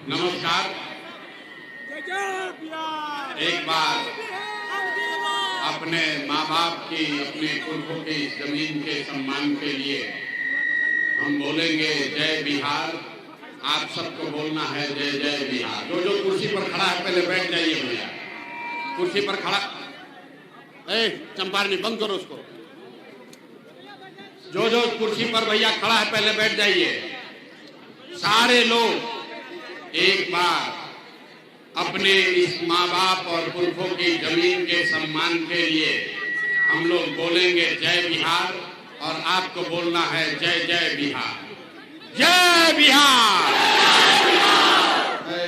नमस्कार। एक बार अपने माँ बाप की, अपने पुरखों की जमीन के सम्मान के लिए हम बोलेंगे जय बिहार। आप सबको बोलना है जय जय बिहार। जो जो कुर्सी पर खड़ा है पहले बैठ जाइए भैया। कुर्सी पर खड़ा, चंपारनी बंद करो उसको। जो जो कुर्सी पर भैया खड़ा है पहले बैठ जाइए। सारे लोग एक बार अपने इस माँ बाप और पुरखों की जमीन के सम्मान के लिए हम लोग बोलेंगे जय बिहार, और आपको बोलना है जय जय बिहार, जय बिहार।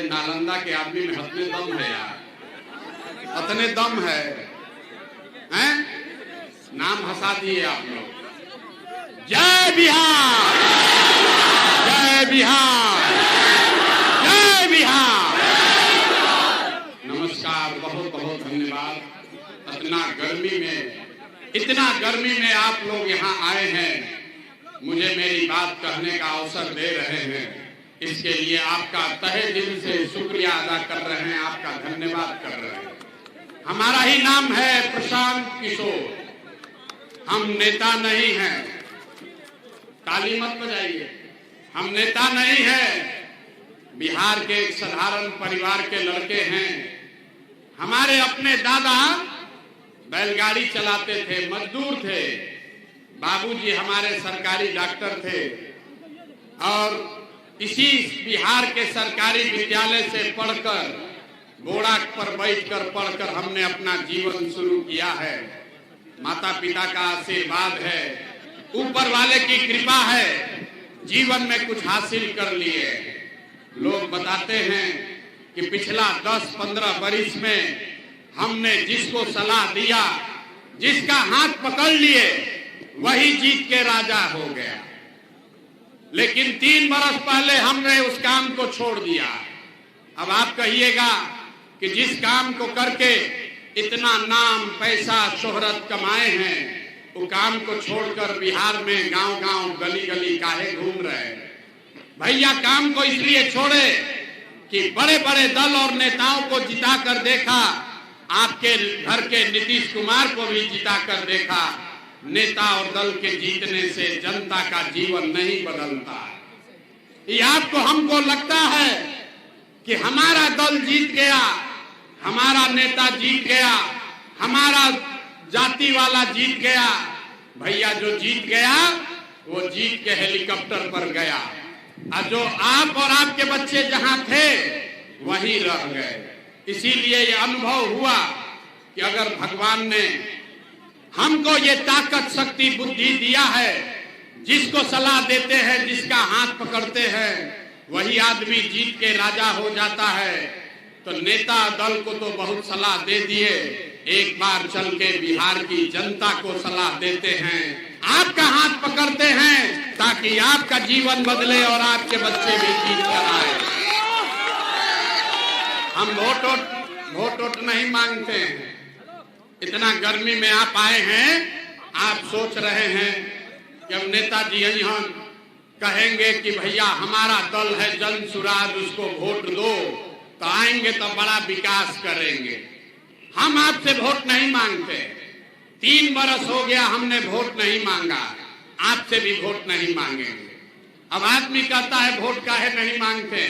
नालंदा के आदमी में हतने दम है यार, हतने दम है, हैं? नाम हंसा दिए आप लोग। जय बिहार, जय बिहार, जय बिहार। नमस्कार, बहुत बहुत धन्यवाद। इतना गर्मी में आप लोग यहाँ आए हैं, मुझे मेरी बात कहने का अवसर दे रहे हैं, इसके लिए आपका तहे दिल से शुक्रिया अदा कर रहे हैं, आपका धन्यवाद कर रहे हैं। हमारा ही नाम है प्रशांत किशोर, हम नेता नहीं हैं। ताली मत बजाइए, हम नेता नहीं हैं। बिहार के एक साधारण परिवार के लड़के हैं। हमारे अपने दादा बैलगाड़ी चलाते थे, मजदूर थे। बाबूजी हमारे सरकारी डॉक्टर थे, और इसी बिहार के सरकारी विद्यालय से पढ़कर, घोड़ा पर बैठकर पढ़कर हमने अपना जीवन शुरू किया है। माता पिता का आशीर्वाद है, ऊपर वाले की कृपा है, जीवन में कुछ हासिल कर लिए। लोग बताते हैं कि पिछला 10-15 वर्ष में हमने जिसको सलाह दिया, जिसका हाथ पकड़ लिए, वही जीत के राजा हो गया। लेकिन 3 बरस पहले हमने उस काम को छोड़ दिया। अब आप कहिएगा कि जिस काम को करके इतना नाम, पैसा, शोहरत कमाए हैं, वो काम को छोड़कर बिहार में गांव-गांव, गली-गली काहे घूम रहे हैं? भैया काम को इसलिए छोड़े कि बड़े-बड़े दल और नेताओं को जिताकर देखा, आपके घर के नीतीश कुमार को भी जिताकर देखा। नेता और दल के जीतने से जनता का जीवन नहीं बदलता। ये आपको हमको लगता है कि हमारा दल जीत गया, हमारा नेता जीत गया, हमारा जाति वाला जीत गया। भैया जो जीत गया वो जीत के हेलीकॉप्टर पर गया, और जो आप और आपके बच्चे जहां थे वहीं रह गए। इसीलिए ये अनुभव हुआ कि अगर भगवान ने हमको ये ताकत, शक्ति, बुद्धि दिया है, जिसको सलाह देते हैं, जिसका हाथ पकड़ते हैं, वही आदमी जीत के राजा हो जाता है। तो नेता दल को तो बहुत सलाह दे दिए, एक बार चल के बिहार की जनता को सलाह देते हैं, आपका हाथ पकड़ते हैं, ताकि आपका जीवन बदले और आपके बच्चे भी जीत कर आए। हम वोट नहीं मांगते हैं। इतना गर्मी में आप आए हैं, आप सोच रहे हैं कि अब नेताजी यहाँ कहेंगे कि भैया हमारा दल है जन सुराज, उसको वोट दो, तो आएंगे तो बड़ा विकास करेंगे। हम आपसे वोट नहीं मांगते। 3 बरस हो गया हमने वोट नहीं मांगा, आपसे भी वोट नहीं मांगेंगे। अब आदमी कहता है वोट काहे नहीं मांगते?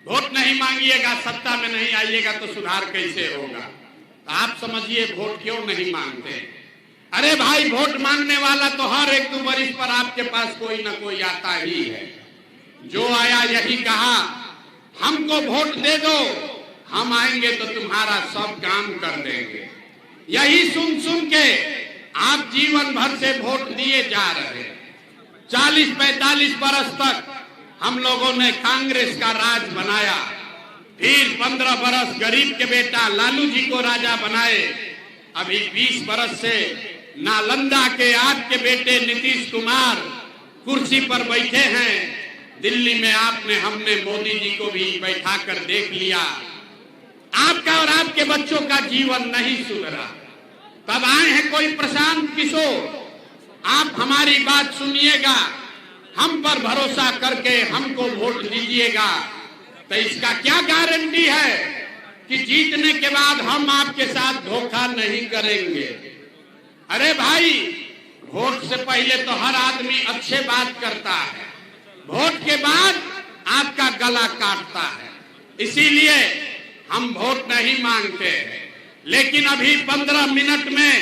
वोट नहीं मांगिएगा, सत्ता में नहीं आइएगा तो सुधार कैसे होगा? तो आप समझिए वोट क्यों नहीं मांगते। अरे भाई, वोट मांगने वाला तो हर 1-2 वर्ष पर आपके पास कोई ना कोई आता ही है। जो आया यही कहा हमको वोट दे दो, हम आएंगे तो तुम्हारा सब काम कर देंगे। यही सुन सुन के आप जीवन भर से वोट दिए जा रहे। 40-45 बरस तक हम लोगों ने कांग्रेस का राज बनाया, फिर 15 बरस गरीब के बेटा लालू जी को राजा बनाए। अभी 20 बरस से नालंदा के आपके बेटे नीतीश कुमार कुर्सी पर बैठे हैं। दिल्ली में हमने मोदी जी को भी बैठा कर देख लिया। आपका और आपके बच्चों का जीवन नहीं सुधरा। तब आए हैं कोई प्रशांत किशोर, आप हमारी बात सुनिएगा, हम पर भरोसा करके हमको वोट दीजिएगा, तो इसका क्या गारंटी है कि जीतने के बाद हम आपके साथ धोखा नहीं करेंगे? अरे भाई, वोट से पहले तो हर आदमी अच्छे बात करता है, वोट के बाद आपका गला काटता है। इसीलिए हम वोट नहीं मांगते, लेकिन अभी 15 मिनट में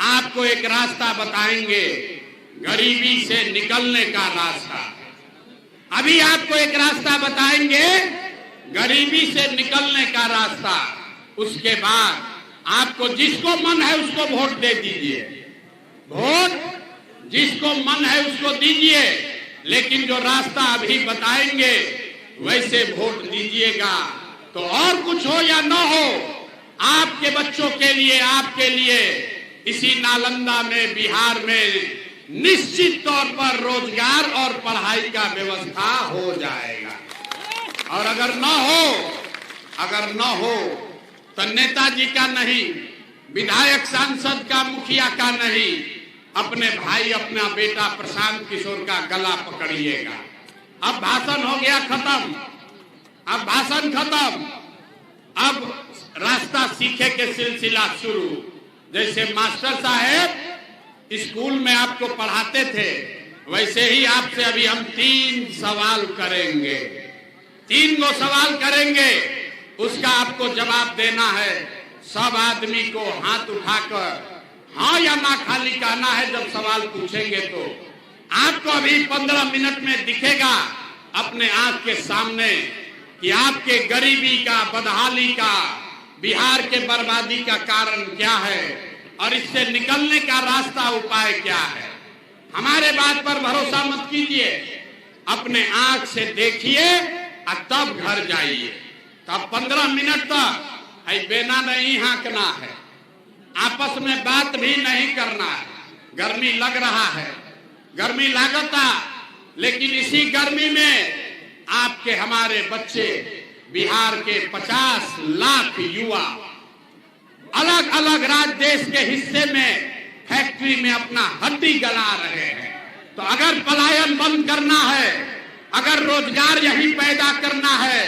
आपको एक रास्ता बताएंगे, गरीबी से निकलने का रास्ता। अभी आपको एक रास्ता बताएंगे, गरीबी से निकलने का रास्ता। उसके बाद आपको जिसको मन है उसको वोट दे दीजिए, वोट जिसको मन है उसको दीजिए, लेकिन जो रास्ता अभी बताएंगे वैसे वोट दीजिएगा। तो और कुछ हो या न हो, आपके बच्चों के लिए, आपके लिए इसी नालंदा में, बिहार में निश्चित तौर पर रोजगार और पढ़ाई का व्यवस्था हो जाएगा। और अगर न हो तो नेताजी का नहीं, विधायक सांसद का, मुखिया का नहीं, अपने भाई, अपना बेटा प्रशांत किशोर का गला पकड़िएगा। अब भाषण हो गया खत्म, अब भाषण खत्म, अब रास्ता सीखे के सिलसिला शुरू। जैसे मास्टर साहेब स्कूल में आपको पढ़ाते थे, वैसे ही आपसे अभी हम 3 सवाल करेंगे, 3 गो सवाल करेंगे, उसका आपको जवाब देना है। सब आदमी को हाथ उठाकर हाँ या ना खाली कहना है। जब सवाल पूछेंगे तो आपको अभी 15 मिनट में दिखेगा अपने आंख के सामने कि आपके गरीबी का, बदहाली का, बिहार के बर्बादी का कारण क्या है और इससे निकलने का रास्ता, उपाय क्या है। हमारे बात पर भरोसा मत कीजिए, अपने आंख से देखिए और तब घर जाइए। तब 15 मिनट तक बेना नहीं हाँकना है, आपस में बात भी नहीं करना है। गर्मी लग रहा है, गर्मी लागता, लेकिन इसी गर्मी में आपके, हमारे बच्चे, बिहार के 50 लाख युवा अलग अलग राज्य, देश के हिस्से में फैक्ट्री में अपना हड्डी गला रहे हैं। तो अगर पलायन बंद करना है, अगर रोजगार यही पैदा करना है,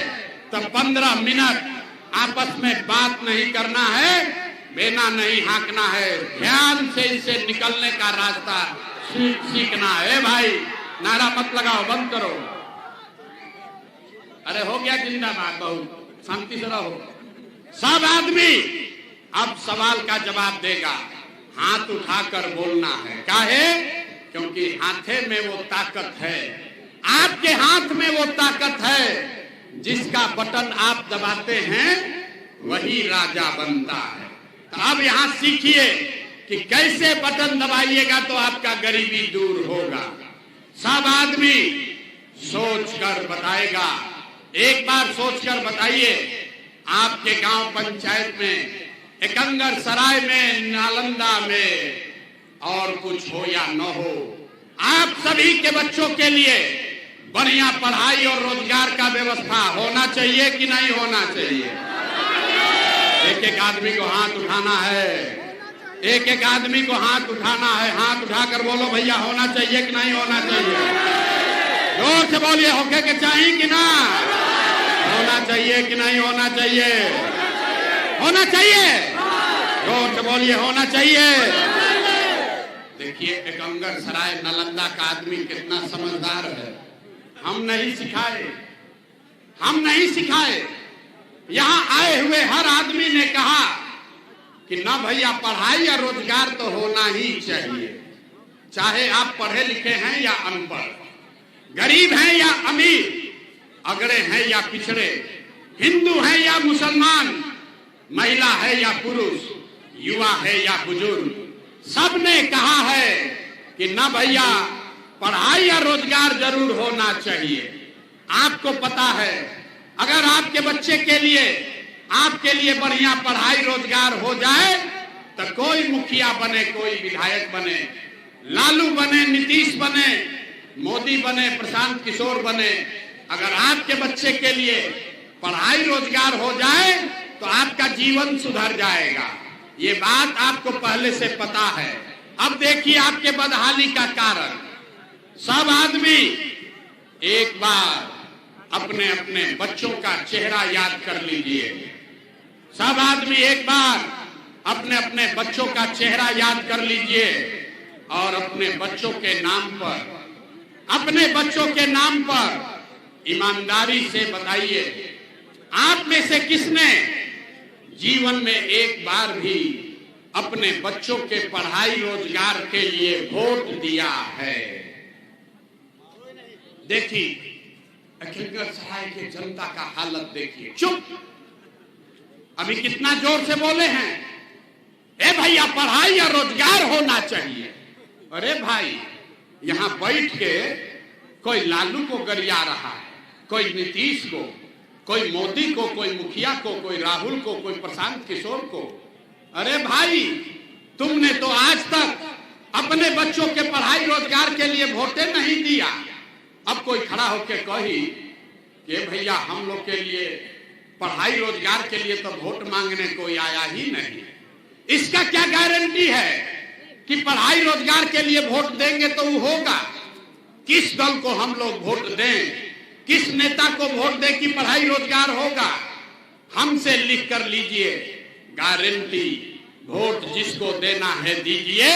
तो 15 मिनट आपस में बात नहीं करना है, बेना नहीं हाँकना है, ध्यान से इसे निकलने का रास्ता सीखना है। भाई नारा मत लगाओ, बंद करो। अरे हो गया जिंदाबाद, बहुत शांति से रहो। सब आदमी अब सवाल का जवाब देगा, हाथ उठाकर बोलना है। काहे? क्योंकि हाथे में वो ताकत है, आपके हाथ में वो ताकत है, जिसका बटन आप दबाते हैं वही राजा बनता है। तो अब यहाँ सीखिए कि कैसे बटन दबाइएगा तो आपका गरीबी दूर होगा। सब आदमी सोचकर बताएगा, एक बार सोचकर बताइए। आपके गांव पंचायत में, एकंगर सराय में, नालंदा में, और कुछ हो या न हो, आप सभी के बच्चों के लिए बढ़िया पढ़ाई और रोजगार का व्यवस्था होना चाहिए कि नहीं होना चाहिए? एक एक आदमी को हाथ उठाना है, एक एक आदमी को हाथ उठाना है। हाथ उठाकर बोलो भैया, होना चाहिए कि नहीं होना चाहिए? जोर से बोलिए, होके के चाहिए कि ना? होना चाहिए कि नहीं होना चाहिए? होना चाहिए। जोर से बोलिए, होना चाहिए। देखिए एकंगर सराय नालंदा का आदमी कितना समझदार है। हम नहीं सिखाए, हम नहीं सिखाए। यहाँ आए हुए हर आदमी ने कहा कि ना भैया, पढ़ाई या रोजगार तो होना ही चाहिए, चाहे आप पढ़े लिखे हैं या अनपढ़, गरीब हैं या अमीर, अगड़े हैं या पिछड़े, हिंदू हैं या मुसलमान, महिला है या पुरुष, युवा है या बुजुर्ग, सबने कहा है कि ना भैया, पढ़ाई या रोजगार जरूर होना चाहिए। आपको पता है, अगर आपके बच्चे के लिए, आपके लिए बढ़िया पढ़ाई रोजगार हो जाए तो कोई मुखिया बने, कोई विधायक बने, लालू बने, नीतीश बने, मोदी बने, प्रशांत किशोर बने, अगर आपके बच्चे के लिए पढ़ाई रोजगार हो जाए तो आपका जीवन सुधर जाएगा। ये बात आपको पहले से पता है। अब देखिए आपके बदहाली का कारण। सब आदमी एक बार अपने अपने बच्चों का चेहरा याद कर लीजिए। सब आदमी एक बार अपने अपने बच्चों का चेहरा याद कर लीजिए और अपने बच्चों के नाम पर ईमानदारी से बताइए, आप में से किसने जीवन में एक बार भी अपने बच्चों के पढ़ाई रोजगार के लिए वोट दिया है? देखिए अखिलगढ़ सराय के जनता का हालत देखिए। चुप, अभी कितना जोर से बोले हैं, ए भैया पढ़ाई या रोजगार होना चाहिए। अरे भाई, यहां बैठ के कोई लालू को गरिया रहा है, कोई नीतीश को, कोई मोदी को, कोई मुखिया को, कोई राहुल को, कोई प्रशांत किशोर को। अरे भाई, तुमने तो आज तक अपने बच्चों के पढ़ाई रोजगार के लिए वोटे नहीं दिया। अब कोई खड़ा होकर कही कि भैया हम लोग के लिए पढ़ाई रोजगार के लिए तो वोट मांगने कोई आया ही नहीं। इसका क्या गारंटी है कि पढ़ाई रोजगार के लिए वोट देंगे तो वो होगा? किस दल को हम लोग वोट दें, किस नेता को वोट दें कि पढ़ाई रोजगार होगा? हमसे लिख कर लीजिए, गारंटी वोट जिसको देना है दीजिए,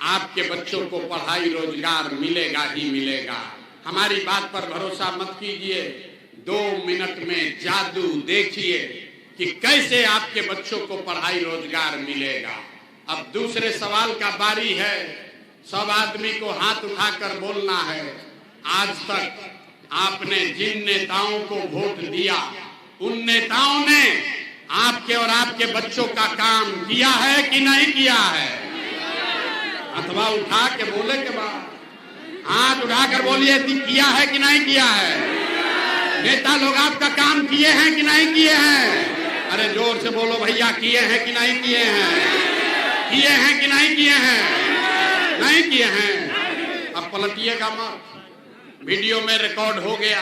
आपके बच्चों को पढ़ाई रोजगार मिलेगा ही मिलेगा। हमारी बात पर भरोसा मत कीजिए, 2 मिनट में जादू देखिए कि कैसे आपके बच्चों को पढ़ाई रोजगार मिलेगा। अब दूसरे सवाल का बारी है, सब आदमी को हाथ उठाकर बोलना है। आज तक आपने जिन नेताओं को वोट दिया, उन नेताओं ने आपके और आपके बच्चों का काम किया है कि नहीं किया है? अथवा उठा के बोले के बाद हाथ उठाकर बोलिए, किया है कि नहीं किया है? नेता लोग आपका काम किए हैं कि नहीं किए हैं? अरे जोर से बोलो भैया, किए हैं कि नहीं किए हैं? किए हैं कि नहीं किए हैं? नहीं किए हैं। अब पलटिएगा मत, वीडियो में रिकॉर्ड हो गया,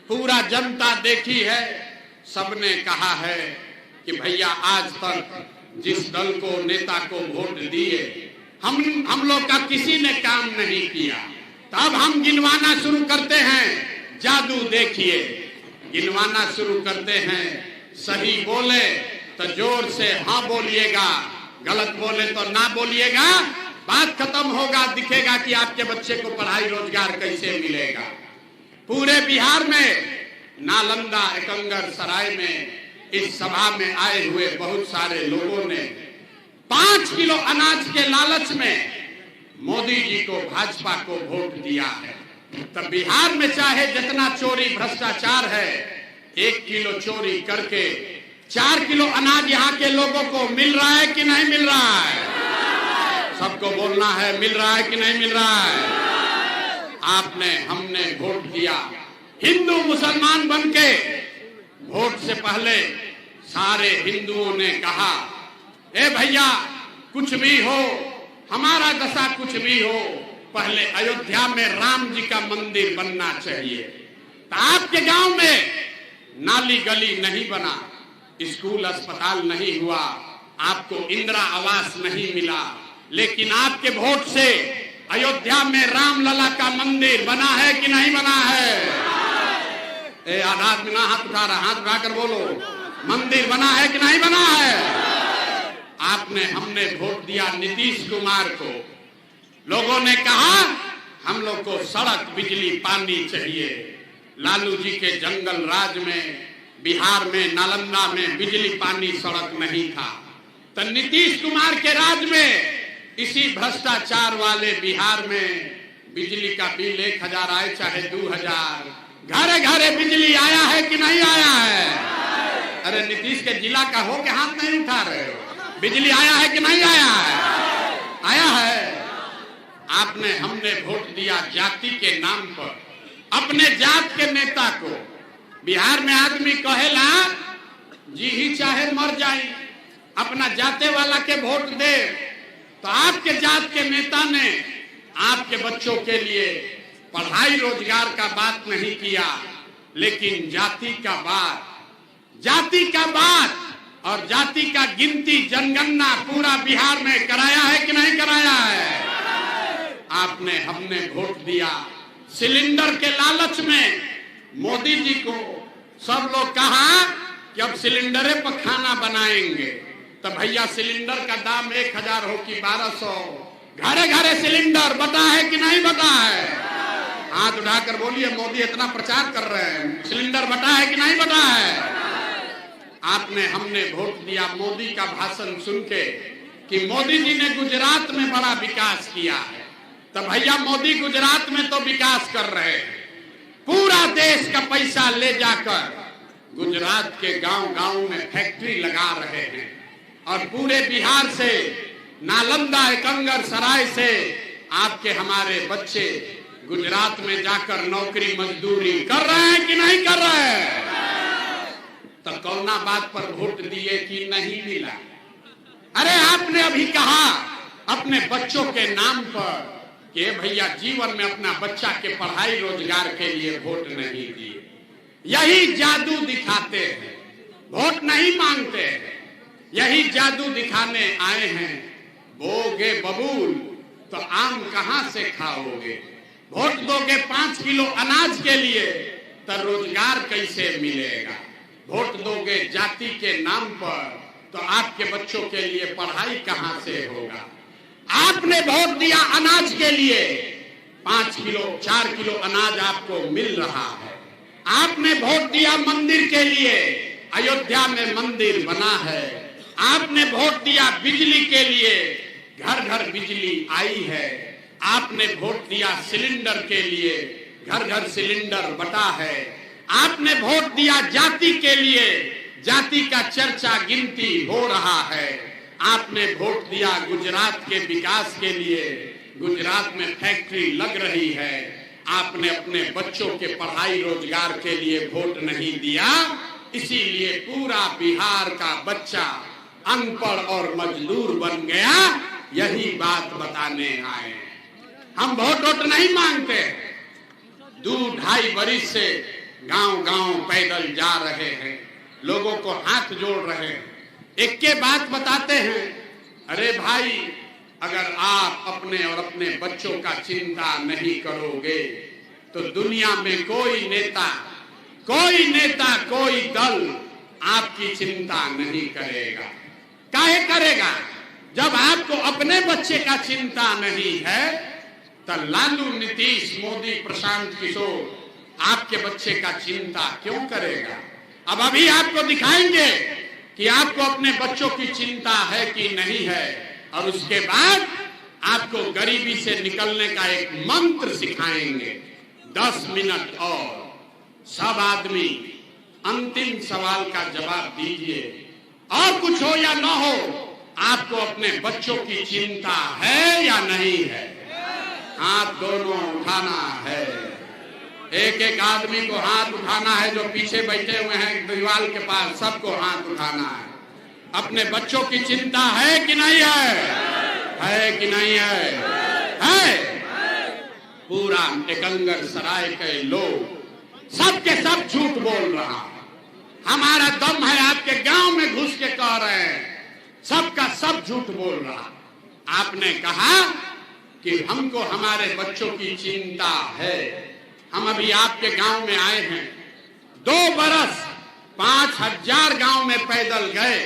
पूरा जनता देखी है। सबने कहा है कि भैया आज तक जिस दल को, नेता को वोट दिए, हम लोग का किसी ने काम नहीं किया। तब हम गिनवाना शुरू करते हैं, जादू देखिए, गिनवाना शुरू करते हैं। सही बोले तो जोर से हाँ बोलिएगा, गलत बोले तो ना बोलिएगा। बात खत्म होगा, दिखेगा कि आपके बच्चे को पढ़ाई रोजगार कैसे मिलेगा। पूरे बिहार में, नालंदा, एकंगर सराय में इस सभा में आए हुए बहुत सारे लोगों ने 5 किलो अनाज के लालच में मोदी जी को, भाजपा को वोट दिया है। तब बिहार में चाहे जितना चोरी भ्रष्टाचार है, 1 किलो चोरी करके 4 किलो अनाज यहाँ के लोगों को मिल रहा है कि नहीं मिल रहा है? सबको बोलना है, मिल रहा है कि नहीं मिल रहा है? आपने, हमने वोट दिया, हिंदू मुसलमान बनके। वोट से पहले सारे हिंदुओं ने कहा, ए भैया कुछ भी हो, हमारा दशा कुछ भी हो, पहले अयोध्या में राम जी का मंदिर बनना चाहिए। तो आपके गांव में नाली गली नहीं बना, स्कूल अस्पताल नहीं हुआ, आपको इंदिरा आवास नहीं मिला, लेकिन आपके वोट से अयोध्या में राम लला का मंदिर बना है कि नहीं बना है? ए आधार बिना हाथ उठा रहा, हाथ उठाकर बोलो, मंदिर बना है कि नहीं बना है? आपने, हमने वोट दिया नीतीश कुमार को। लोगों ने कहा हम लोग को सड़क, बिजली, पानी चाहिए। लालू जी के जंगल राज में, बिहार में, नालंदा में बिजली, पानी, सड़क नहीं था। तो नीतीश कुमार के राज में, इसी भ्रष्टाचार वाले बिहार में बिजली का बिल 1000 आए चाहे 2000, घरे घरे बिजली आया है कि नहीं आया है? अरे नीतीश के जिला का हो के हाथ नहीं उठा रहे हो? बिजली आया है कि नहीं आया है? आया है। आपने, हमने वोट दिया जाति के नाम पर, अपने जात के नेता को। बिहार में आदमी कहेला जी ही चाहे मर जाए, अपना जाते वाला के वोट दे। तो आपके जात के नेता ने आपके बच्चों के लिए पढ़ाई रोजगार का बात नहीं किया, लेकिन जाति का बात और जाति का गिनती, जनगणना पूरा बिहार में कराया है कि नहीं कराया है? आपने, हमने वोट दिया सिलेंडर के लालच में, मोदी जी को सब लोग कहा कि अब सिलेंडरे पर खाना बनाएंगे, तो भैया सिलेंडर का दाम 1000 हो कि 1200, घरे घरे सिलेंडर बता है कि नहीं बता है? हाथ उठाकर बोलिए, मोदी इतना प्रचार कर रहे हैं, सिलेंडर बता है कि नहीं बता है? आपने हमने वोट दिया मोदी का भाषण सुन के कि मोदी जी ने गुजरात में बड़ा विकास किया है, तो भैया मोदी गुजरात में तो विकास कर रहे हैं, पूरा देश का पैसा ले जाकर गुजरात के गांव-गांव में फैक्ट्री लगा रहे हैं और पूरे बिहार से, नालंदा, एकंगर सराय से आपके हमारे बच्चे गुजरात में जाकर नौकरी मजदूरी कर रहे हैं कि नहीं कर रहे हैं? तो कौना बात पर वोट दिए कि नहीं मिला? अरे आपने अभी कहा अपने बच्चों के नाम पर कि भैया जीवन में अपना बच्चा के पढ़ाई रोजगार के लिए वोट नहीं दिए, यही जादू दिखाते हैं, वोट नहीं मांगते हैं, यही जादू दिखाने आए हैं। बोगे बबूल तो आम कहां से खाओगे, वोट दोगे 5 किलो अनाज के लिए तो रोजगार कैसे मिलेगा, वोट दोगे जाति के नाम पर तो आपके बच्चों के लिए पढ़ाई कहां से होगा। आपने वोट दिया अनाज के लिए, 5 किलो 4 किलो अनाज आपको मिल रहा है। आपने वोट दिया मंदिर के लिए, अयोध्या में मंदिर बना है। आपने वोट दिया बिजली के लिए, घर घर बिजली आई है। आपने वोट दिया सिलेंडर के लिए, घर घर सिलेंडर बटा है। आपने वोट दिया जाति के लिए, जाति का चर्चा गिनती हो रहा है। आपने वोट दिया गुजरात के विकास के लिए, गुजरात में फैक्ट्री लग रही है। आपने अपने बच्चों के पढ़ाई रोजगार के लिए वोट नहीं दिया, इसीलिए पूरा बिहार का बच्चा अनपढ़ और मजदूर बन गया। यही बात बताने आए। हम वोट नहीं मांगते, 2-2.5 बरिस से गांव-गांव पैदल जा रहे हैं, लोगों को हाथ जोड़ रहे हैं, एक के बात बताते हैं। अरे भाई, अगर आप अपने और अपने बच्चों का चिंता नहीं करोगे तो दुनिया में कोई नेता, कोई दल आपकी चिंता नहीं करेगा। काहे करेगा? जब आपको अपने बच्चे का चिंता नहीं है तो लालू, नीतीश, मोदी, प्रशांत किशोर आपके बच्चे का चिंता क्यों करेगा? अब अभी आपको दिखाएंगे कि आपको अपने बच्चों की चिंता है कि नहीं है, और उसके बाद आपको गरीबी से निकलने का एक मंत्र सिखाएंगे। 10 मिनट और सब आदमी अंतिम सवाल का जवाब दीजिए, और कुछ हो या ना हो, आपको अपने बच्चों की चिंता है या नहीं है? हाथ दोनों उठाना है। एक एक आदमी को हाथ उठाना है, जो पीछे बैठे हुए हैं दीवार के पास, सबको हाथ उठाना है। अपने बच्चों की चिंता है कि नहीं है? है कि नहीं है? है। पूरा एकंगर सराय के लोग सबके सब झूठ बोल रहा है। हमारा दम है आपके गांव में घुस के कह रहे हैं, सबका सब झूठ बोल रहा। आपने कहा कि हमको हमारे बच्चों की चिंता है। हम अभी आपके गांव में आए हैं, 2 बरस 5000 गांव में पैदल गए,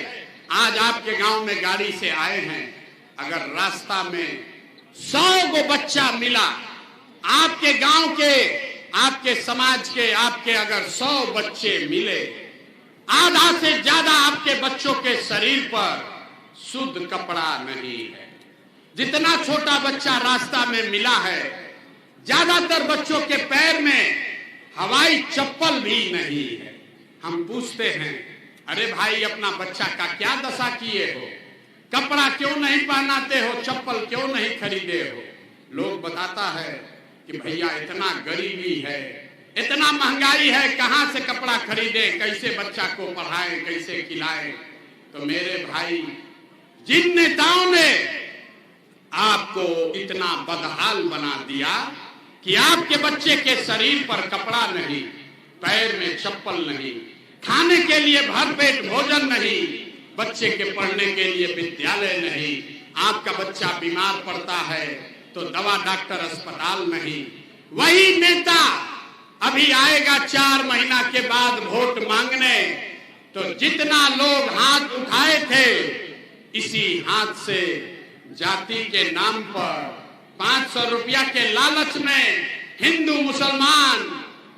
आज आपके गांव में गाड़ी से आए हैं। अगर रास्ता में 100 गो बच्चा मिला, आपके गांव के, आपके समाज के, आपके अगर 100 बच्चे मिले, आधा से ज्यादा आपके बच्चों के शरीर पर शुद्ध कपड़ा नहीं है। जितना छोटा बच्चा रास्ता में मिला है, ज्यादातर बच्चों के पैर में हवाई चप्पल भी नहीं है। हम पूछते हैं, अरे भाई, अपना बच्चा का क्या दशा किए हो? कपड़ा क्यों नहीं पहनाते हो? चप्पल क्यों नहीं खरीदे हो? लोग बताता है कि भैया इतना गरीबी है, इतना महंगाई है, कहां से कपड़ा खरीदे, कैसे बच्चा को पढ़ाएं, कैसे खिलाएं। तो मेरे भाई, जिन नेताओं ने आपको इतना बदहाल बना दिया कि आपके बच्चे के शरीर पर कपड़ा नहीं, पैर में चप्पल नहीं, खाने के लिए भरपेट भोजन नहीं, बच्चे के पढ़ने के लिए विद्यालय नहीं, आपका बच्चा बीमार पड़ता है तो दवा डॉक्टर अस्पताल नहीं, वही नेता अभी आएगा 4 महीना के बाद वोट मांगने, तो जितना लोग हाथ उठाए थे, इसी हाथ से जाति के नाम पर 500 रुपया के लालच में हिंदू मुसलमान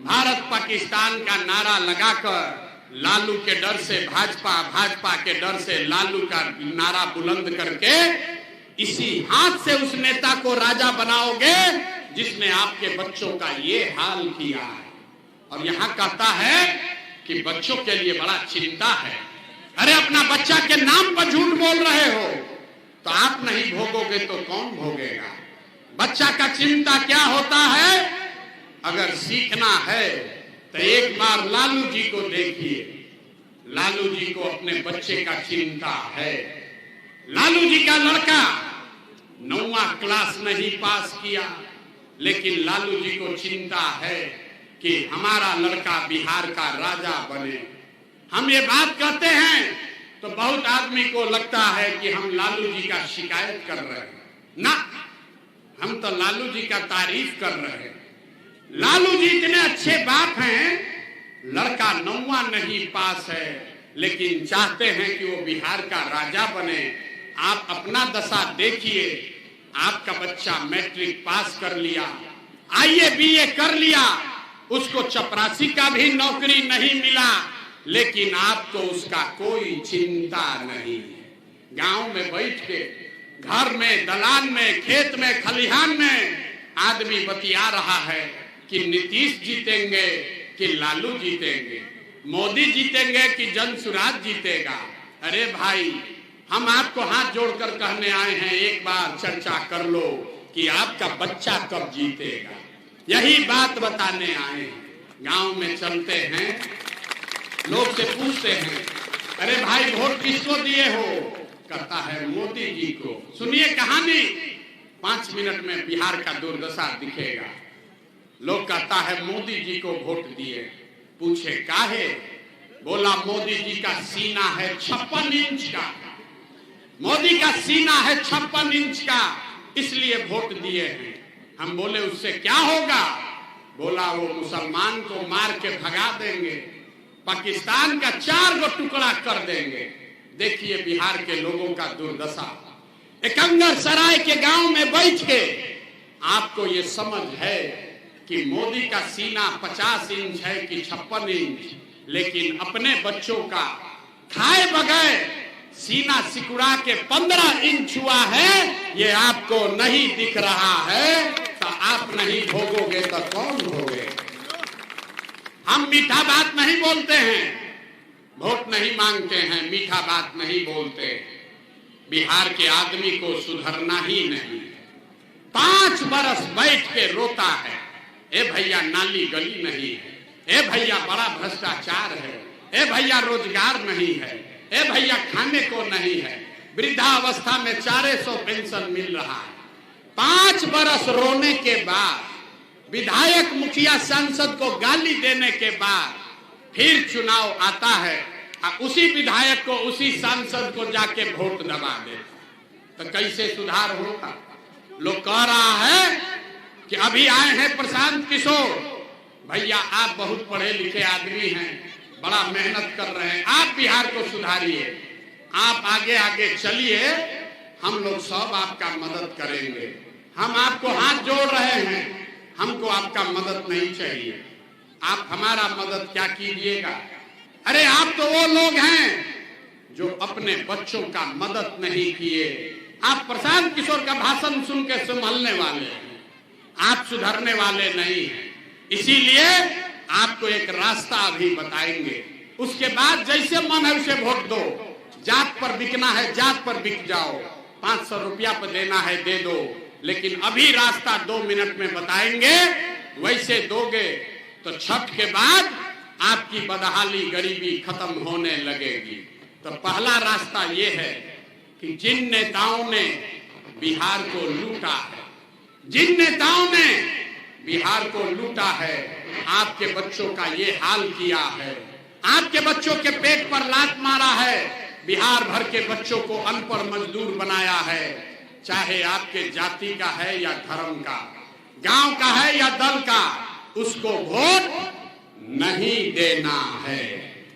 भारत पाकिस्तान का नारा लगाकर लालू के डर से भाजपा, भाजपा के डर से लालू का नारा बुलंद करके इसी हाथ से उस नेता को राजा बनाओगे जिसने आपके बच्चों का ये हाल किया है। और यहां कहता है कि बच्चों के लिए बड़ा चिंता है। अरे अपना बच्चा के नाम पर झूठ बोल रहे हो, तो आप नहीं भोगोगे तो कौन भोगेगा? बच्चा का चिंता क्या होता है? अगर सीखना है तो एक बार लालू जी को देखिए। लालू जी को अपने बच्चे का चिंता है। लालू जी का लड़का 9वां क्लास नहीं पास किया, लेकिन लालू जी को चिंता है कि हमारा लड़का बिहार का राजा बने। हम ये बात कहते हैं तो बहुत आदमी को लगता है कि हम लालू जी का शिकायत कर रहे हैं। ना, हम तो लालू जी का तारीफ कर रहे हैं। लालू जी इतने अच्छे बाप हैं, लड़का 9वां नहीं पास है, लेकिन चाहते हैं कि वो बिहार का राजा बने। आप अपना दशा देखिए, आपका बच्चा मैट्रिक पास कर लिया, आईए बीए कर लिया, उसको चपरासी का भी नौकरी नहीं मिला, लेकिन आपको उसका कोई चिंता नहीं। गांव में बैठ के, घर में, दलान में, खेत में, खलिहान में आदमी बतिया रहा है कि नीतीश जीतेंगे कि लालू जीतेंगे, मोदी जीतेंगे कि जनसुराज जीतेगा। अरे भाई, हम आपको हाथ जोड़कर कहने आए हैं, एक बार चर्चा कर लो कि आपका बच्चा कब जीतेगा। यही बात बताने आए हैं। गांव में चलते हैं, लोग से पूछते हैं, अरे भाई वोट किसको दिए हो? कहता है मोदी जी को। सुनिए कहानी, 5 मिनट में बिहार का दुर्दशा दिखेगा। लोग कहता है मोदी जी को वोट दिए। पूछे काहे? बोला मोदी जी का सीना है 56 इंच का, मोदी का सीना है 56 इंच का, इसलिए वोट दिए हैं। हम बोले उससे क्या होगा? बोला वो मुसलमान को मार के भगा देंगे, पाकिस्तान का 4 गो टुकड़ा कर देंगे। देखिए बिहार के लोगों का दुर्दशा। एकंगर सराय के गांव में बैठ के आपको ये समझ है कि मोदी का सीना 50 इंच है कि 56 इंच, लेकिन अपने बच्चों का खाए बगैर सीना सिकुड़ा के 15 इंच हुआ है, ये आपको नहीं दिख रहा है, तो आप नहीं भोगोगे तो कौन भोगे? हम मीठा बात नहीं बोलते हैं, वोट नहीं मांगते हैं, मीठा बात नहीं बोलते। बिहार के आदमी को सुधरना ही नहीं। 5 बरस बैठ के रोता है, ए भैया नाली गली नहीं है, ए भैया बड़ा भ्रष्टाचार है, ए भैया रोजगार नहीं है, ए भैया खाने को नहीं है, वृद्धावस्था में 400 पेंशन मिल रहा है। 5 बरस रोने के बाद, विधायक मुखिया सांसद को गाली देने के बाद फिर चुनाव आता है, उसी विधायक को, उसी सांसद को जाके वोट दबा दे, तो कैसे सुधार होगा? लोग कह रहा है कि अभी आए हैं प्रशांत किशोर। भैया आप बहुत पढ़े लिखे आदमी हैं, बड़ा मेहनत कर रहे हैं, आप बिहार को सुधारिए, आप आगे आगे चलिए, हम लोग सब आपका मदद करेंगे। हम आपको हाथ जोड़ रहे हैं, हमको आपका मदद नहीं चाहिए, आप हमारा मदद क्या कीजिएगा? अरे आप तो वो लोग हैं जो अपने बच्चों का मदद नहीं किए। आप प्रशांत किशोर का भाषण सुन के संभलने वाले हैं, आप सुधरने वाले नहीं हैं। इसीलिए आपको एक रास्ता अभी बताएंगे, उसके बाद जैसे मन है उसे वोट दो। जात पर बिकना है, जात पर बिक जाओ, 500 रुपया पर देना है दे दो, लेकिन अभी रास्ता 2 मिनट में बताएंगे, वैसे दोगे तो छठ के बाद आपकी बदहाली गरीबी खत्म होने लगेगी। तो पहला रास्ता ये है कि जिन नेताओं ने बिहार को लूटा है, जिन नेताओं ने बिहार को लूटा है, आपके बच्चों का ये हाल किया है, आपके बच्चों के पेट पर लात मारा है, बिहार भर के बच्चों को अनपढ़ मजदूर बनाया है, चाहे आपके जाति का है या धर्म का, गांव का है या दल का, उसको वोट नहीं देना है।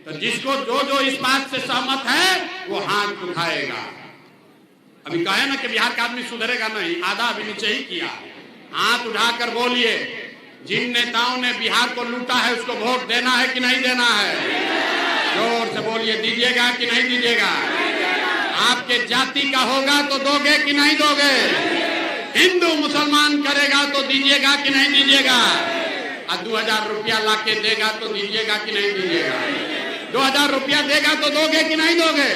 तो जिसको जो जो इस बात से सहमत है वो हाथ उठाएगा। अभी कहे ना कि बिहार का आदमी सुधरेगा नहीं, आधा अभी नीचे ही किया। हाथ उठाकर बोलिए, जिन नेताओं ने बिहार को लूटा है उसको वोट देना है कि नहीं देना है? जोर से बोलिए, दीजिएगा कि नहीं दीजिएगा? आपके जाति का होगा तो दोगे कि नहीं दोगे? हिंदू मुसलमान करेगा तो दीजिएगा कि नहीं दीजिएगा? 2000 रुपया लाके देगा तो दीजिएगा कि नहीं दीजिएगा? 2000 रुपया देगा तो दोगे कि नहीं दोगे?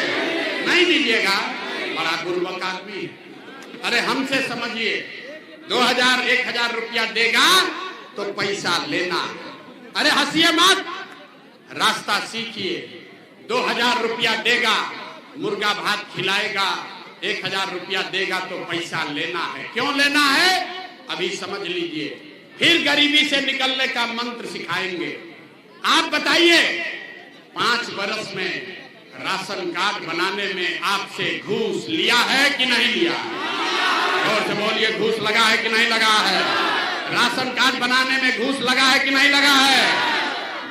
नहीं दीजिएगा। बड़ा गुर्बक आदमी। अरे हमसे समझिए, 2000 1000 रुपया देगा तो पैसा लेना। अरे हंसिए मत, रास्ता सीखिए। 2000 रुपया देगा, मुर्गा भात खिलाएगा, 1000 रुपया देगा तो पैसा लेना है। क्यों लेना है अभी समझ लीजिए, फिर गरीबी से निकलने का मंत्र सिखाएंगे। आप बताइए, 5 वर्ष में राशन कार्ड बनाने में आपसे घूस लिया है कि नहीं लिया? और से बोलिए, घूस लगा है कि नहीं लगा है? राशन कार्ड बनाने में घूस लगा है कि नहीं लगा है?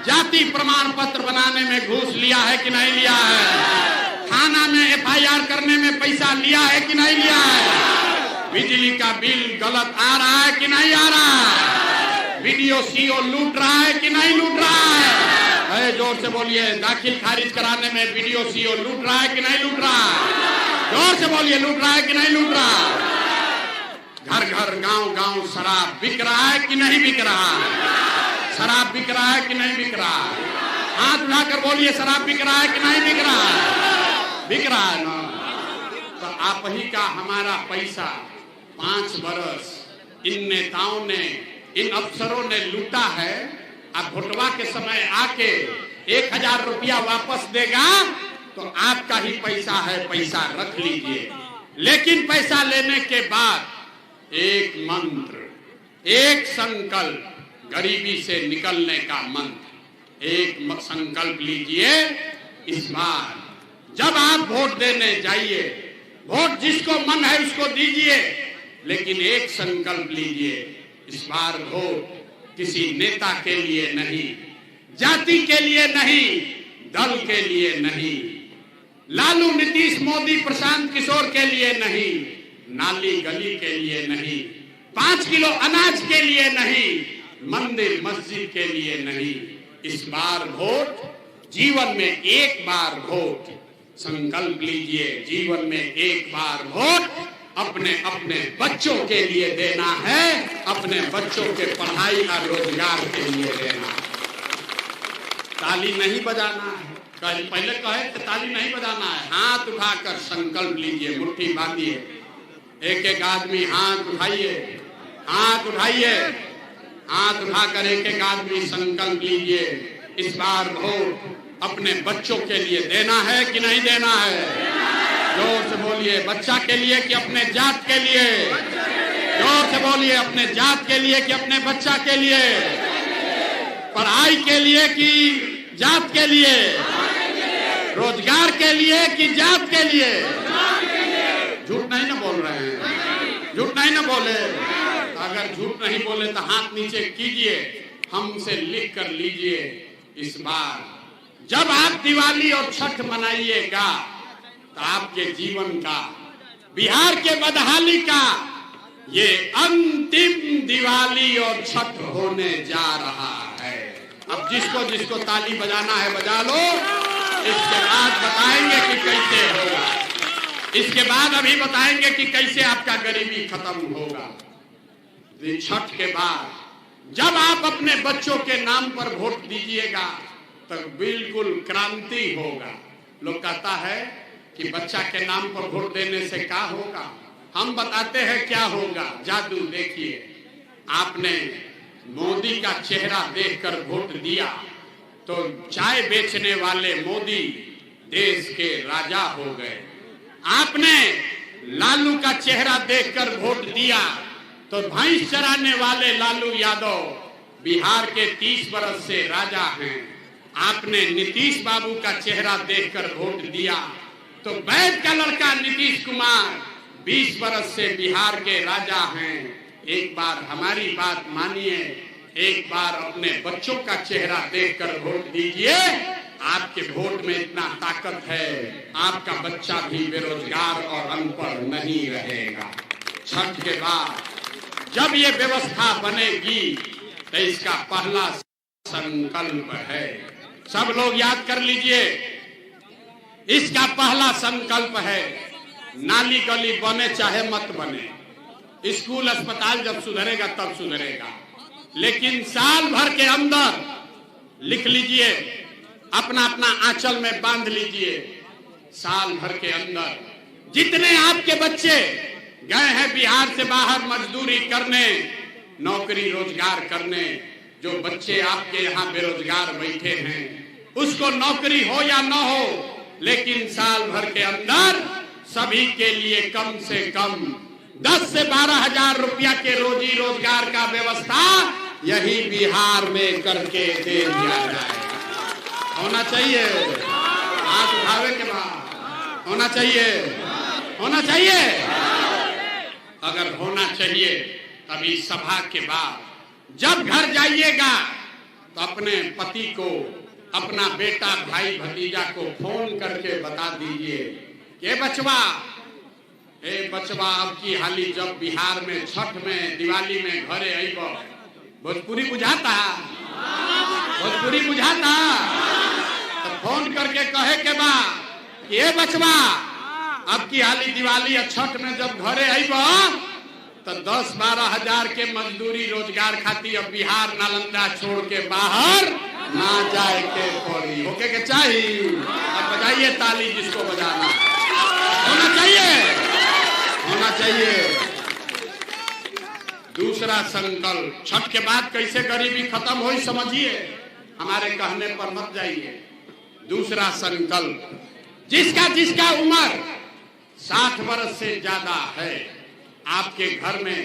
जाति प्रमाण पत्र बनाने में घूस लिया है कि नहीं लिया है? थाना में FIR करने में पैसा लिया है कि नहीं लिया है? बिजली का बिल गलत आ रहा है कि नहीं आ रहा है? वीडियो CO लूट रहा है कि नहीं लूट रहा है? जोर से बोलिए, दाखिल खारिज कराने में वीडियो CO लूट रहा है कि नहीं लूट रहा है? जोर से बोलिए, लूट रहा है कि नहीं लूट रहा? घर घर गांव गांव शराब बिक रहा है कि नहीं बिक रहा है? शराब बिक रहा है कि नहीं बिक रहा है? हाथ उठाकर बोलिए, शराब बिक रहा है कि नहीं बिक रहा है? बिक रहा है ना। तो आप ही का हमारा पैसा 5 बरस इन नेताओं ने, इन अफसरों ने लूटा है। अब भोटवा के समय आके 1000 रुपया वापस देगा तो आपका ही पैसा है, पैसा रख लीजिए। लेकिन पैसा लेने के बाद एक मंत्र, एक संकल्प, गरीबी से निकलने का मंत्र, एक संकल्प लीजिए। इस बार जब आप वोट देने जाइए, वोट जिसको मन है उसको दीजिए, लेकिन एक संकल्प लीजिए, इस बार वोट किसी नेता के लिए नहीं, जाति के लिए नहीं, दल के लिए नहीं, लालू नीतीश मोदी प्रशांत किशोर के लिए नहीं, नाली गली के लिए नहीं, 5 किलो अनाज के लिए नहीं, मंदिर मस्जिद के लिए नहीं। इस बार वोट, जीवन में एक बार वोट, संकल्प लीजिए, जीवन में एक बार वोट अपने अपने बच्चों के लिए देना है, अपने बच्चों के पढ़ाई और रोजगार के लिए देना। ताली नहीं बजाना है, पहले कहे कि ताली नहीं बजाना है। हाथ उठाकर संकल्प लीजिए, मुट्ठी बांधिए, एक एक आदमी हाथ उठाइए, हाथ उठाइए, हाथ उठाकर एक एक आदमी संकल्प लीजिए। इस बार वोट अपने बच्चों के लिए देना है कि नहीं देना है? जोर से बोलिए, बच्चा के लिए कि अपने जात के लिए? जोर से बोलिए, अपने जात के लिए कि अपने बच्चा के लिए? पढ़ाई के लिए कि जात के लिए? रोजगार के लिए कि जात के लिए? झूठ नहीं ना बोल रहे हैं? झूठ नहीं ना बोले? अगर झूठ नहीं बोले तो हाथ नीचे कीजिए, हमसे लिख कर लीजिए। इस बार जब आप दिवाली और छठ मनाइएगा तो आपके जीवन का, बिहार के बदहाली का ये अंतिम दिवाली और छठ होने जा रहा है। अब जिसको जिसको ताली बजाना है बजा लो। इसके बाद बताएंगे कि कैसे होगा, इसके बाद अभी बताएंगे कि कैसे आपका गरीबी खत्म होगा। छठ के बाद जब आप अपने बच्चों के नाम पर वोट दीजिएगा तो बिल्कुल क्रांति होगा। लोग कहता है कि बच्चा के नाम पर वोट देने से क्या होगा, हम बताते हैं क्या होगा। जादू देखिए, आपने मोदी का चेहरा देखकर वोट दिया तो चाय बेचने वाले मोदी देश के राजा हो गए। आपने लालू का चेहरा देखकर वोट दिया तो भैंस चराने वाले लालू यादव बिहार के 30 वर्ष से राजा हैं। आपने नीतीश बाबू का चेहरा देखकर वोट दिया तो वैद का लड़का नीतीश कुमार 20 वर्ष से बिहार के राजा हैं। एक बार हमारी बात मानिए, एक बार अपने बच्चों का चेहरा देखकर वोट दीजिए। आपके वोट में इतना ताकत है, आपका बच्चा भी बेरोजगार और अनपढ़ नहीं रहेगा। छठ के बाद जब ये व्यवस्था बनेगी तो इसका पहला संकल्प है, सब लोग याद कर लीजिए, इसका पहला संकल्प है, नाली गली बने चाहे मत बने, स्कूल अस्पताल जब सुधरेगा तब सुधरेगा, लेकिन साल भर के अंदर लिख लीजिए, अपना अपना आंचल में बांध लीजिए, साल भर के अंदर जितने आपके बच्चे गए हैं बिहार से बाहर मजदूरी करने, नौकरी रोजगार करने, जो बच्चे आपके यहाँ बेरोजगार बैठे हैं उसको नौकरी हो या न हो, लेकिन साल भर के अंदर सभी के लिए कम से कम 10 से 12 हजार रुपया के रोजी रोजगार का व्यवस्था यही बिहार में करके दे दिया जाएगा। होना चाहिए, हाथ उठावे के बाद होना चाहिए, होना चाहिए। अगर होना चाहिए तभी सभा के बाद जब घर जाइएगा तो अपने पति को, अपना बेटा भाई भतीजा को फोन करके बता दीजिए कि बचवा अब की हाली जब बिहार में छठ में दिवाली में घरे आईब, भोजपुरी बुझाता, भोजपुरी बुझाता, तो फोन करके कहे के बा कि बचवा अब की हाली दिवाली और छठ में जब घरे आईब तो 10-12 हजार के मजदूरी रोजगार खाती अब बिहार नालंदा छोड़ के बाहर ना जाए के पड़ी। होके के चाहिए। अब बजाइए ताली जिसको बजाना, होना चाहिए, होना चाहिए। दूसरा संकल्प, छठ के बाद कैसे गरीबी खत्म हो समझिए, हमारे कहने पर मत जाइए। दूसरा संकल्प, जिसका उम्र 60 वर्ष से ज्यादा है, आपके घर में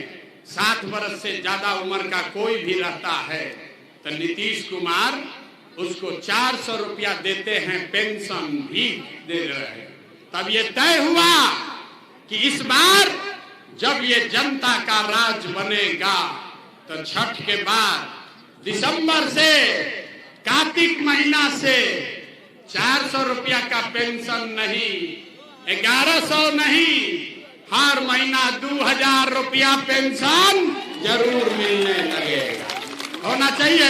60 वर्ष से ज्यादा उम्र का कोई भी रहता है तो नीतीश कुमार उसको 400 रुपया देते हैं, पेंशन भी दे रहे हैं। तब ये तय हुआ कि इस बार जब ये जनता का राज बनेगा तो छठ के बाद दिसंबर से कार्तिक महीना से 400 रुपया का पेंशन नहीं, 1100 नहीं, हर महीना 2000 रुपया पेंशन जरूर मिलने लगेगा। होना चाहिए,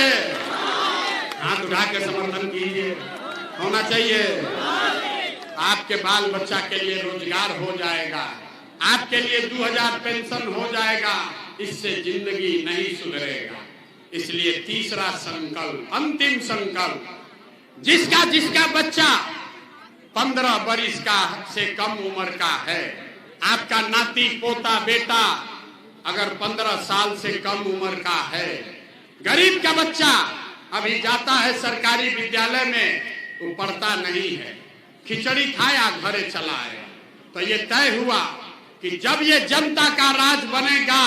हाथ उठा के समर्थन कीजिए, होना चाहिए। आपके बाल बच्चा के लिए रोजगार हो जाएगा, आपके लिए 2000 पेंशन हो जाएगा, इससे जिंदगी नहीं सुधरेगा। इसलिए तीसरा संकल्प, अंतिम संकल्प, जिसका बच्चा 15 वर्ष का से कम उम्र का है, आपका नाती पोता बेटा अगर 15 साल से कम उम्र का है, गरीब का बच्चा अभी जाता है सरकारी विद्यालय में, वो पढ़ता नहीं है, खिचड़ी खाया घरे चला आया, तो ये तय हुआ कि जब ये जनता का राज बनेगा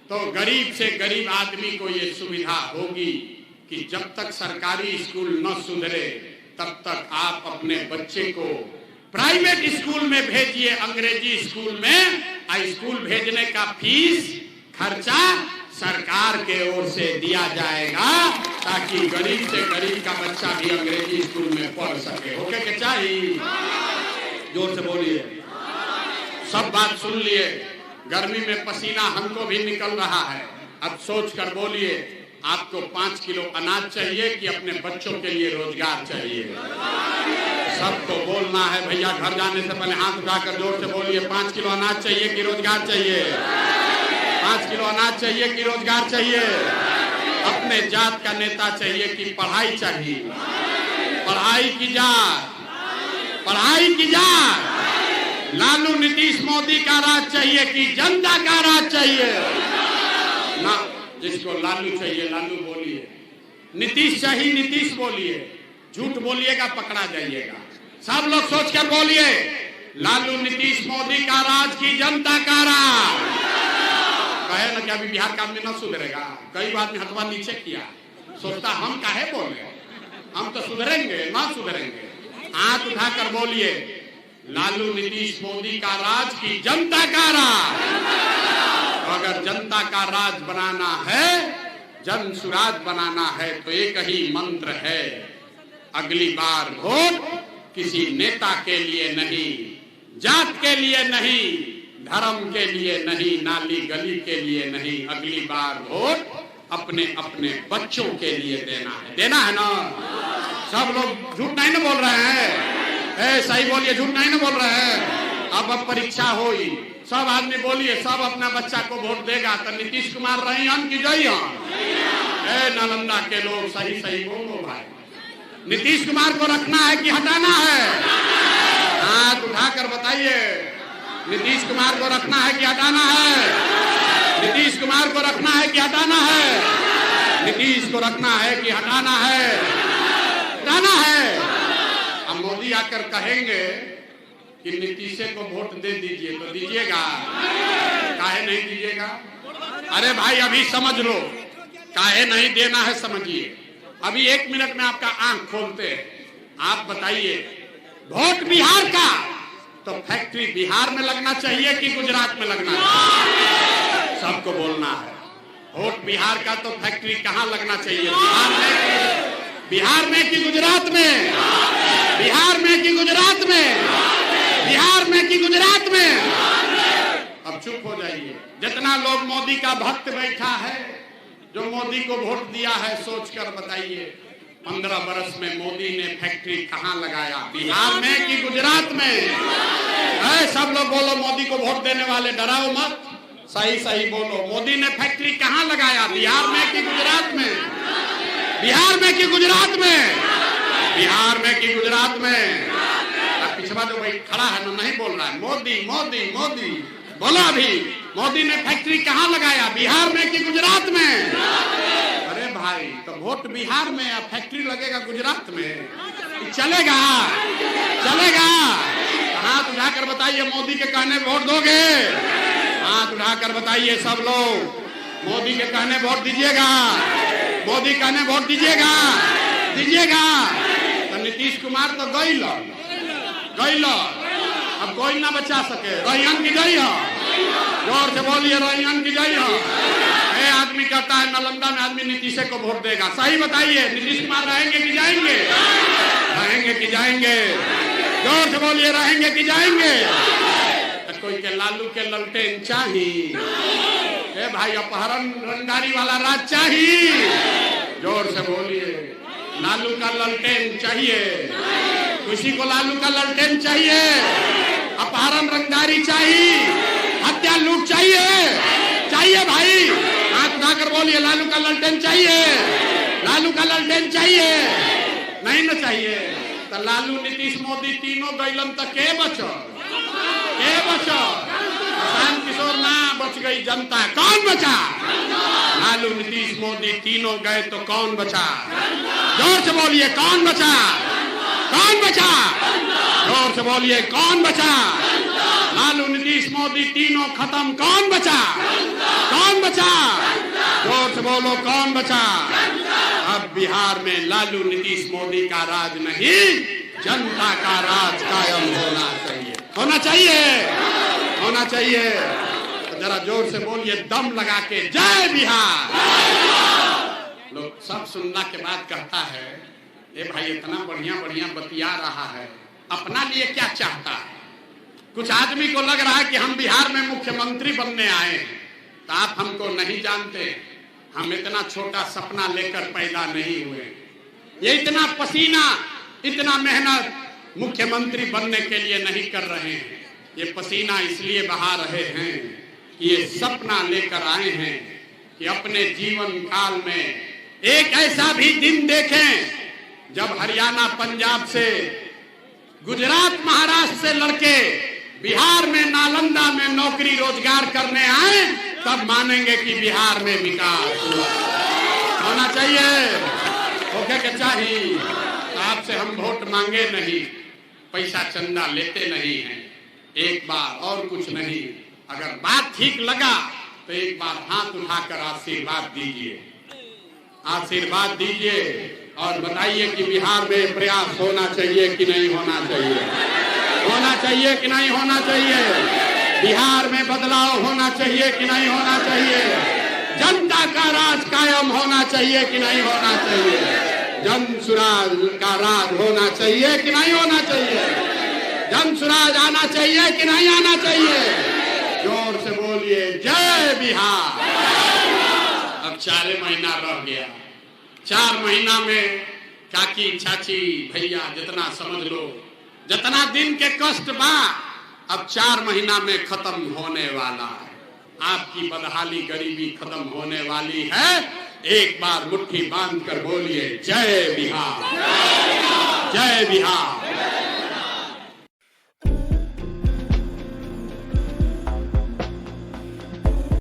तो गरीब से गरीब आदमी को ये सुविधा होगी कि जब तक सरकारी स्कूल न सुधरे तब तक आप अपने बच्चे को प्राइवेट स्कूल में भेजिए, अंग्रेजी स्कूल में। स्कूल भेजने का फीस खर्चा सरकार के ओर से दिया जाएगा ताकि गरीब से गरीब का बच्चा भी अंग्रेजी स्कूल में पढ़ सके। ओके के चाहिए, जोर से बोलिए, सब बात सुन लिए। गर्मी में पसीना हमको भी निकल रहा है, अब सोच कर बोलिए, आपको 5 किलो अनाज चाहिए कि अपने बच्चों के लिए रोजगार चाहिए? सबको बोलना है भैया, घर जाने से पहले हाथ उठाकर जोर से बोलिए, 5 किलो अनाज चाहिए कि रोजगार चाहिए? 5 किलो अनाज चाहिए कि रोजगार चाहिए? अपने जात का नेता चाहिए कि पढ़ाई चाहिए? पढ़ाई की जात, पढ़ाई की जात। लालू नीतीश मोदी का राज चाहिए कि जनता का राज चाहिए? ना, जिसको लालू चाहिए लालू बोलिए, नीतीश चाहिए नीतीश बोलिए, झूठ बोलिएगा पकड़ा जाइएगा। सब लोग सोचकर बोलिए, लालू नीतीश मोदी का राज की जनता का राज। कहे ना कि अभी बिहार का में न सुधरेगा, कई बार ने हथवा नीचे किया, सोचता हम काहे बोले, हम तो सुधरेंगे ना सुधरेंगे। हाथ उठाकर बोलिए, लालू नीतीश मोदी का राज की जनता का राज। अगर जनता का राज बनाना है जन सुराज बनाना है तो एक ही मंत्र है, अगली बार वोट किसी नेता के लिए नहीं, जात के लिए नहीं, धर्म के लिए नहीं, नाली गली के लिए नहीं, अगली बार वोट अपने अपने बच्चों के लिए देना है ना। सब लोग झूठ नहीं ना बोल रहे हैं, सही बोलिए, झूठ नहीं ना बोल रहे हैं। अब परीक्षा होई, सब आदमी बोलिए, सब अपना बच्चा को वोट देगा तो नीतीश कुमार रही की जई। नालंदा के लोग सही सही बोलो भाई, नीतीश कुमार को रखना है कि हटाना है? हाथ उठाकर बताइए, नीतीश कुमार को रखना है कि हटाना है? नीतीश कुमार को रखना है कि हटाना है? नीतीश को रखना है कि हटाना है? हटाना है। अब मोदी आकर कहेंगे कि नीतीश को वोट दे दीजिए तो दीजिएगा? काहे नहीं दीजिएगा? अरे भाई अभी समझ लो, काहे नहीं देना है समझिए। अभी 1 मिनट में आपका आंख खोलते हैं, आप बताइए, वोट बिहार का तो फैक्ट्री बिहार में लगना चाहिए कि गुजरात में लगना चाहिए? सबको बोलना है। वोट बिहार का तो फैक्ट्री कहाँ लगना चाहिए? बिहार में कि गुजरात में? बिहार में कि गुजरात में? बिहार में कि गुजरात में? अब चुप हो जाइए। जितना लोग मोदी का भक्त बैठा है, जो मोदी को वोट दिया है, सोचकर बताइए 15 वर्ष में मोदी ने फैक्ट्री कहाँ लगाया? बिहार में कि गुजरात में? सब लोग बोलो, मोदी को वोट देने वाले डराओ मत, सही सही बोलो, मोदी ने फैक्ट्री कहाँ लगाया? बिहार में कि गुजरात में? बिहार में कि गुजरात में? बिहार में कि गुजरात में? पिछवा जो भाई खड़ा है ना, नहीं बोल रहा है, मोदी मोदी मोदी बोला। अभी मोदी ने फैक्ट्री कहाँ लगाया? बिहार में कि गुजरात में? अरे भाई तो वोट बिहार में या फैक्ट्री लगेगा गुजरात में? चलेगा? चलेगा? हाथ उठाकर बताइए, मोदी के कहने वोट दोगे? हाथ उठाकर बताइए सब लोग, मोदी के कहने वोट दीजिएगा? मोदी कहने वोट दीजिएगा? दीजिएगा? तो नीतीश कुमार तो गई, अब कोई ना बचा सके। रोहियन की जय हो, जोर से बोलिए, रोहियन की जय हो। आदमी कहता है नालंदा में आदमी नीतीश को वोट देगा, सही बताइए, नीतीश कुमार रहेंगे कि जाएंगे? रहेंगे कि जाएंगे? जोर से बोलिए, रहेंगे कि जाएंगे? कोई के लालू के ललटेन चाहिए भाई, अपहरण रंगदारी वाला राज चाहिए? जोर से बोलिए, लालू का ललटेन चाहिए? किसी को लालू का ललटेन चाहिए? अपहरण रंगदारी चाहिए? हत्या लूट चाहिए? चाहिए भाई? हाथ उठाकर बोलिए, लालू का ललटेन चाहिए? लालू का ललटेन चाहिए? नहीं ना चाहिए तो लालू नीतीश मोदी तीनों गैलन तक के बचो? के बचो? प्रशांत किशोर ना बच गई, जनता कौन बचा? लालू नीतीश मोदी तीनों गए तो कौन बचा? जोर से बोलिए, कौन बचा? कौन बचा? जोर से बोलिए, कौन बचा? लालू नीतीश मोदी तीनों खत्म, कौन बचा? कौन बचा? जोर से बोलो, कौन बचा? अब बिहार में लालू नीतीश मोदी का राज नहीं, जनता का राज कायम होना चाहिए। होना चाहिए? होना चाहिए? जरा जोर से बोलिए, दम लगा के, जय बिहार। लोग सब सुनने के बाद कहता है, ए भाई इतना बढ़िया बढ़िया बतिया रहा है, अपना लिए क्या चाहता है? कुछ आदमी को लग रहा है कि हम बिहार में मुख्यमंत्री बनने आए हैं। तो आप हमको नहीं जानते, हम इतना छोटा सपना लेकर पैदा नहीं हुए। ये इतना पसीना, इतना मेहनत मुख्यमंत्री बनने के लिए नहीं कर रहे हैं। ये पसीना इसलिए बहा रहे हैं कि ये सपना लेकर आए हैं कि अपने जीवन काल में एक ऐसा भी दिन देखें जब हरियाणा पंजाब से, गुजरात महाराष्ट्र से लड़के बिहार में नालंदा में नौकरी रोजगार करने आए, तब मानेंगे कि बिहार में विकास होना चाहिए। होके के चाहिए। आपसे हम वोट मांगे नहीं, पैसा चंदा लेते नहीं हैं, एक बार और कुछ नहीं। अगर बात ठीक लगा तो एक बार हाथ उठाकर आशीर्वाद दीजिए, आशीर्वाद दीजिए और बताइए कि बिहार में प्रयास होना चाहिए कि नहीं होना चाहिए? होना चाहिए कि नहीं होना चाहिए? बिहार में बदलाव होना चाहिए कि नहीं होना चाहिए? जनता का राज कायम होना चाहिए कि नहीं होना चाहिए? जन सुराज का राज होना चाहिए कि नहीं होना चाहिए? जन सुराज आना चाहिए कि नहीं आना चाहिए? जोर से बोलिए जय बिहार। अब 4 महीना रह गया। 4 महीना में काकी चाची भैया जितना समझ लो, जितना दिन के कष्ट बा अब 4 महीना में खत्म होने वाला है। आपकी बदहाली गरीबी खत्म होने वाली है। एक बार मुट्ठी बांध कर बोलिए जय बिहार, जय बिहार।